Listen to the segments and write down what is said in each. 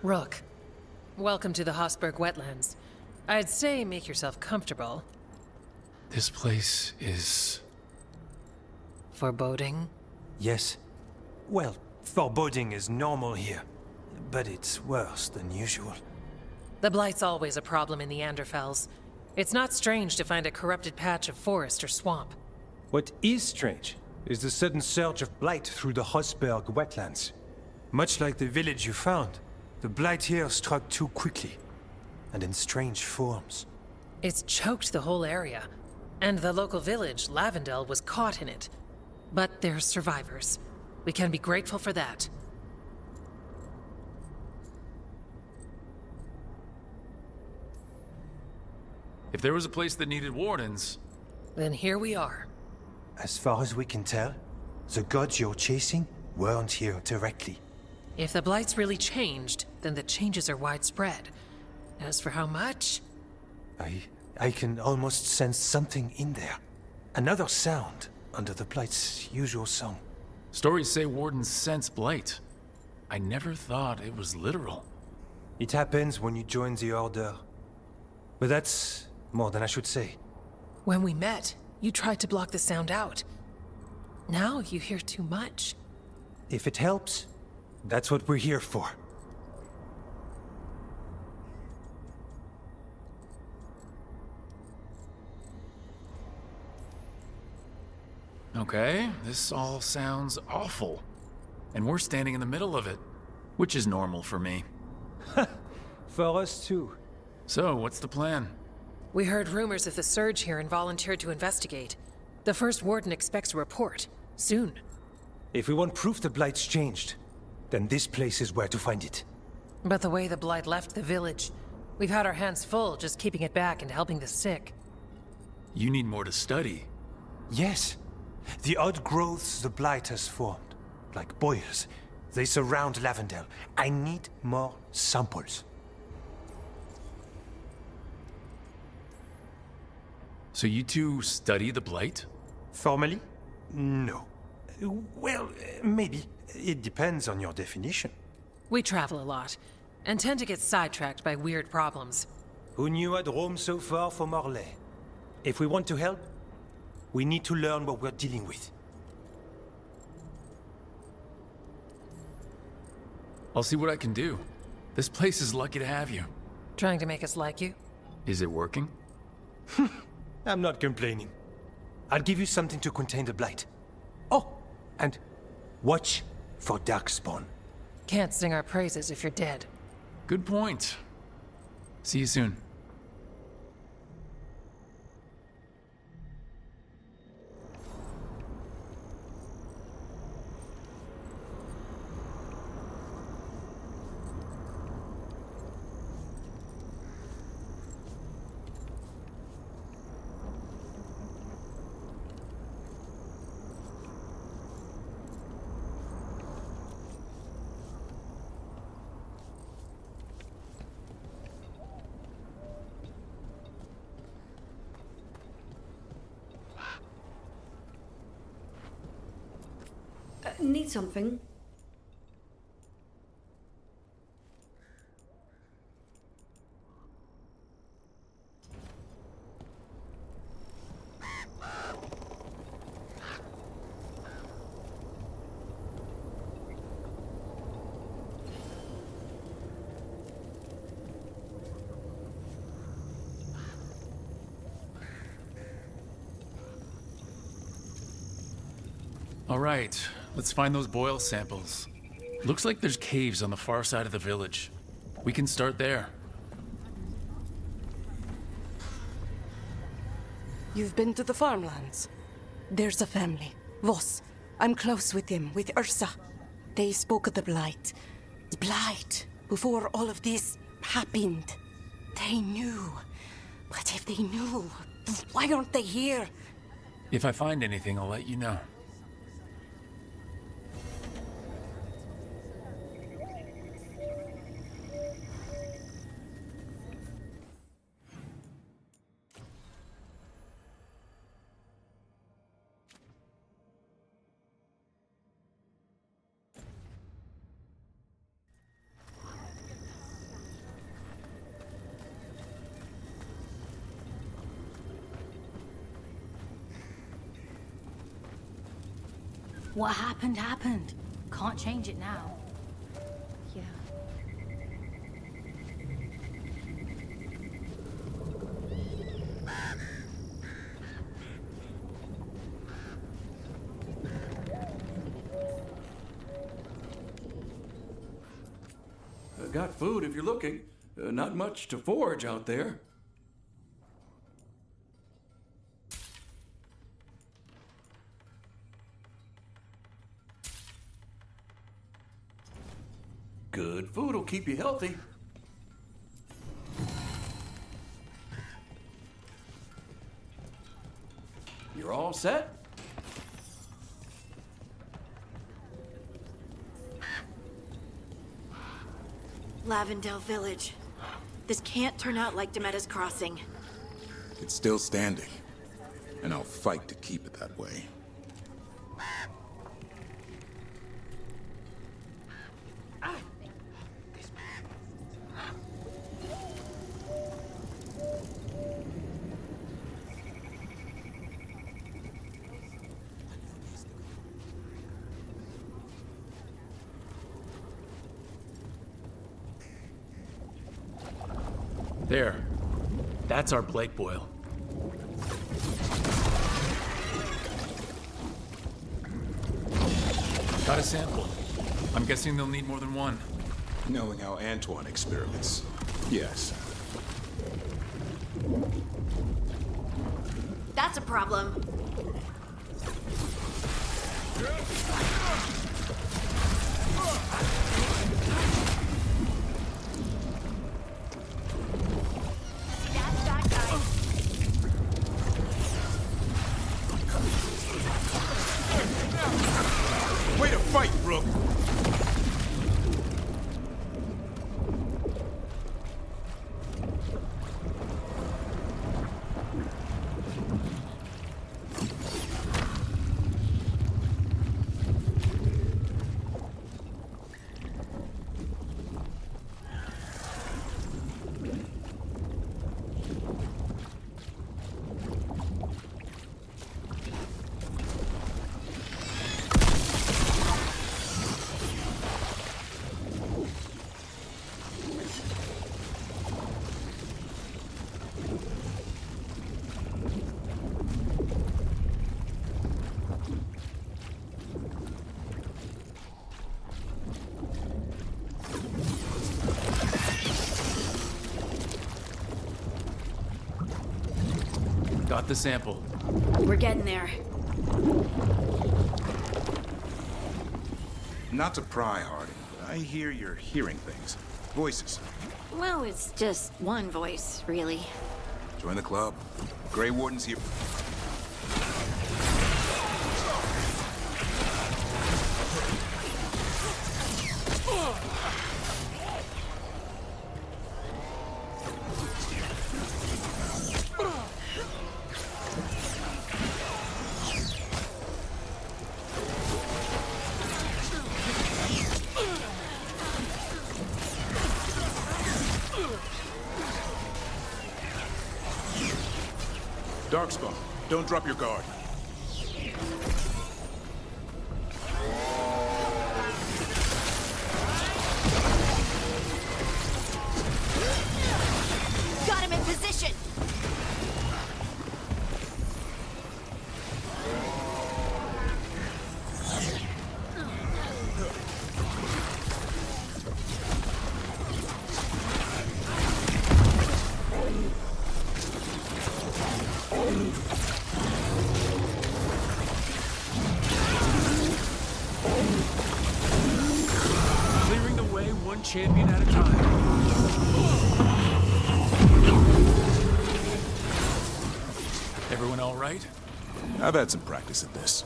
Rook, welcome to the Hossberg Wetlands. I'd say make yourself comfortable. This place is... Foreboding? Yes. Well, foreboding is normal here, but it's worse than usual. The Blight's always a problem in the Anderfels. It's not strange to find a corrupted patch of forest or swamp. What is strange is the sudden surge of blight through the Hossberg wetlands. Much like the village you found, the blight here struck too quickly, and in strange forms. It's choked the whole area, and the local village, Lavendel, was caught in it. But they're survivors. We can be grateful for that. If there was a place that needed wardens... Then here we are. As far as we can tell, the gods you're chasing weren't here directly. If the Blight's really changed, then the changes are widespread. As for how much... I can almost sense something in there. Another sound under the blight's usual song. Stories say wardens sense blight. I never thought it was literal. It happens when you join the Order. But that's more than I should say. When we met, you tried to block the sound out. Now you hear too much. If it helps, that's what we're here for. Okay, this all sounds awful. And we're standing in the middle of it, which is normal for me. For us too. So, what's the plan? We heard rumors of the surge here and volunteered to investigate. The first warden expects a report. Soon. If we want proof the blight's changed, then this place is where to find it. But the way the Blight left the village, we've had our hands full just keeping it back and helping the sick. You need more to study. Yes. The odd growths the blight has formed, like boils, they surround Lavendel. I need more samples. So you two study the blight? Formally? No. Well, maybe. It depends on your definition. We travel a lot, and tend to get sidetracked by weird problems. Who knew I'd roam so far for Morlaix? If we want to help, we need to learn what we're dealing with. I'll see what I can do. This place is lucky to have you. Trying to make us like you? Is it working? I'm not complaining. I'll give you something to contain the blight. Oh, and watch for Darkspawn. Can't sing our praises if you're dead. Good point. See you soon. Need something? All right, let's find those boil samples. Looks like there's caves on the far side of the village. We can start there. You've been to the farmlands? There's a family, Voss. I'm close with them, with Ursa. They spoke of the Blight. The Blight, before all of this happened. They knew. But if they knew, why aren't they here? If I find anything, I'll let you know. What happened, happened. Can't change it now. Yeah. Got food if you're looking. Not much to forage out there. Good food will keep you healthy. You're all set? Lavendale Village. This can't turn out like Demetta's Crossing. It's still standing, and I'll fight to keep it that way. There. That's our Blake boil. Got a sample. I'm guessing they'll need more than one. Knowing how Antoine experiments, yes. That's a problem. That's that guy. Way to fight, Rook! Got the sample. We're getting there. Not to pry, Harding, but I hear you're hearing things. Voices. Well, it's just one voice, really. Join the club. Grey Warden's here. Darkspawn, don't drop your guard. Got him in position! Clearing the way one champion at a time. Everyone all right? I've had some practice at this.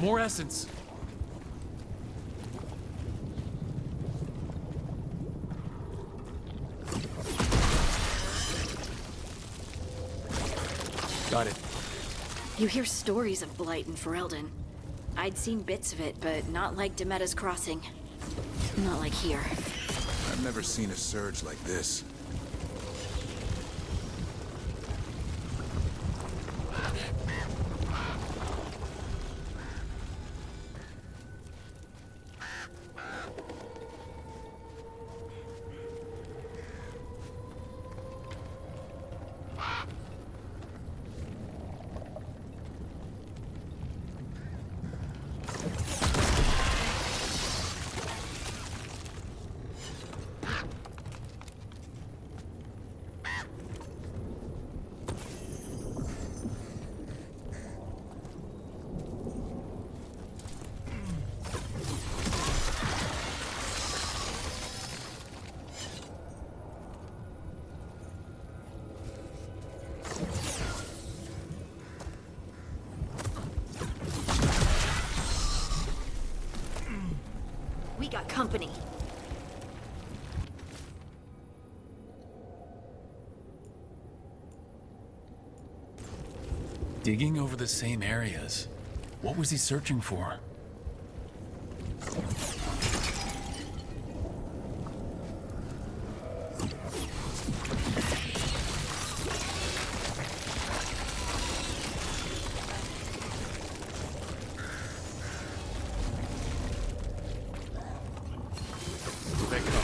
More essence. Got it. You hear stories of Blight in Ferelden. I'd seen bits of it, but not like Demetta's Crossing. Not like here. I've never seen a surge like this. We got company. Digging over the same areas. What was he searching for? Here they come.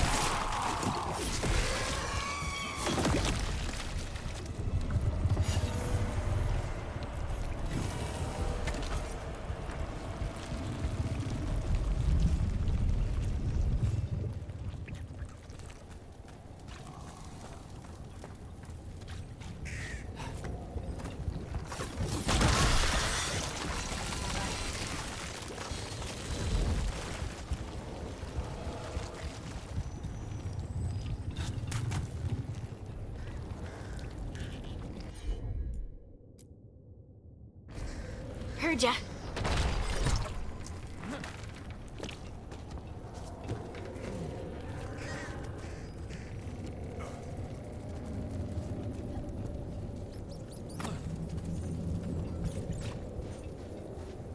Heard ya.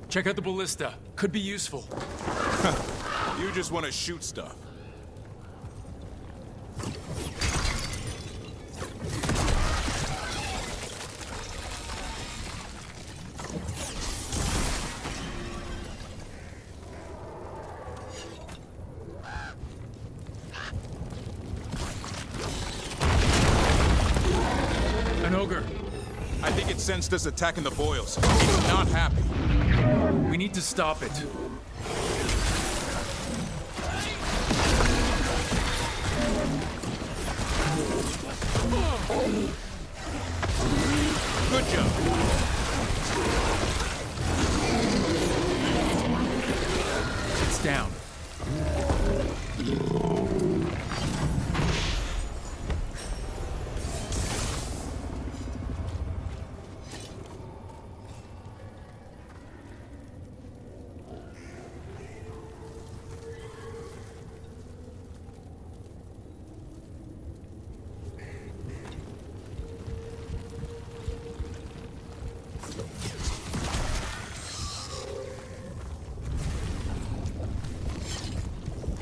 Check out the ballista. Could be useful. You just want to shoot stuff. An ogre. I think it sensed us attacking the boils. It's not happy. We need to stop it. Good job. It's down.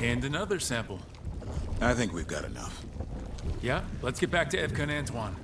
And another sample. I think we've got enough. Yeah, let's get back to Evka and Antoine.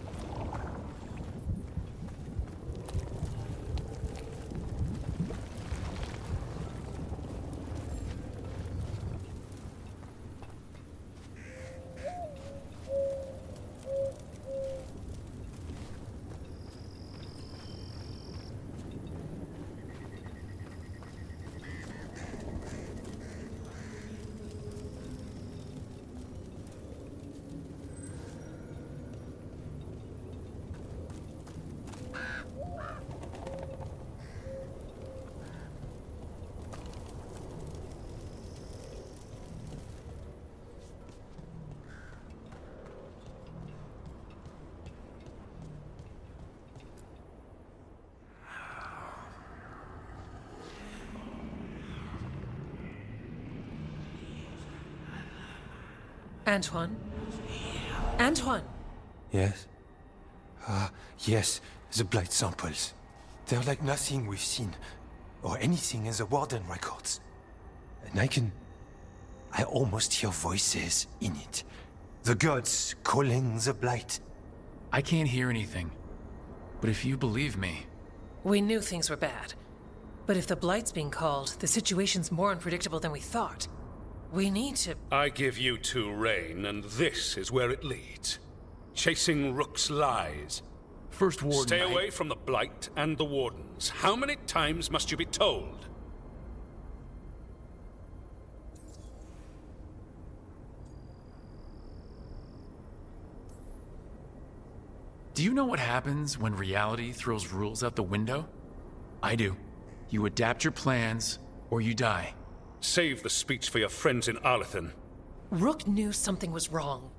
Antoine? Antoine! Yes? Yes. The blight samples. They're like nothing we've seen, or anything in the Warden records. And I almost hear voices in it. The gods calling the blight. I can't hear anything. But if you believe me... We knew things were bad. But if the Blight's being called, the situation's more unpredictable than we thought. We need to... I give you two reign, and this is where it leads. Chasing Rook's lies. First Warden... Stay away from the Blight and the Wardens. How many times must you be told? Do you know what happens when reality throws rules out the window? I do. You adapt your plans, or you die. Save the speech for your friends in Arlethan. Rook knew something was wrong.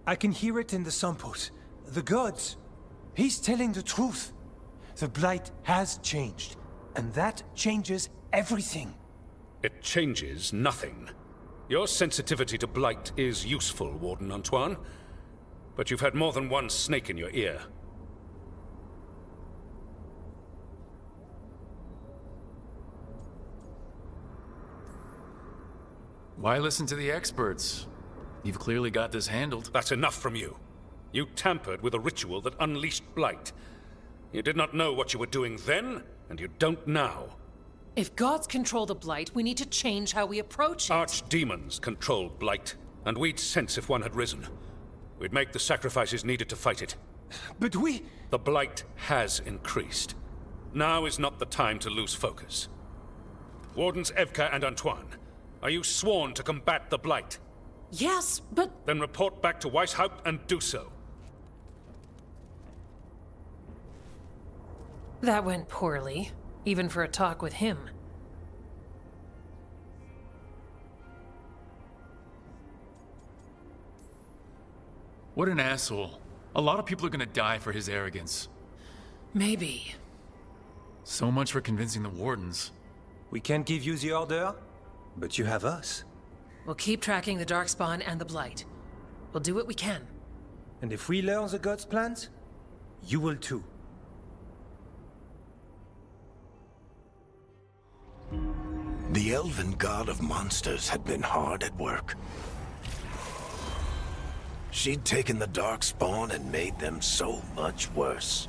I can hear it in the samples. The gods. He's telling the truth. The blight has changed, and that changes everything. It changes nothing. Your sensitivity to blight is useful, Warden Antoine. But you've had more than one snake in your ear. Why listen to the experts? You've clearly got this handled. That's enough from you. You tampered with a ritual that unleashed blight. You did not know what you were doing then, and you don't now. If gods control the Blight, we need to change how we approach it. Archdemons control blight, and we'd sense if one had risen. We'd make the sacrifices needed to fight it. But we... The blight has increased. Now is not the time to lose focus. Wardens Evka and Antoine, are you sworn to combat the blight? Yes, but... Then report back to Weishaupt and do so. That went poorly, even for a talk with him. What an asshole. A lot of people are gonna die for his arrogance. Maybe. So much for convincing the Wardens. We can't give you the order, but you have us. We'll keep tracking the Darkspawn and the Blight. We'll do what we can. And if we learn the gods' plans, you will too. The elven god of monsters had been hard at work. She'd taken the Darkspawn and made them so much worse.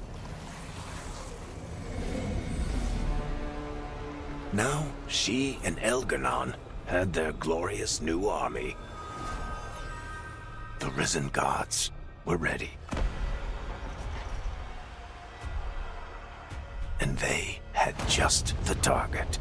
Now, she and Elgar'nan had their glorious new army. The risen gods were ready. And they had just the target.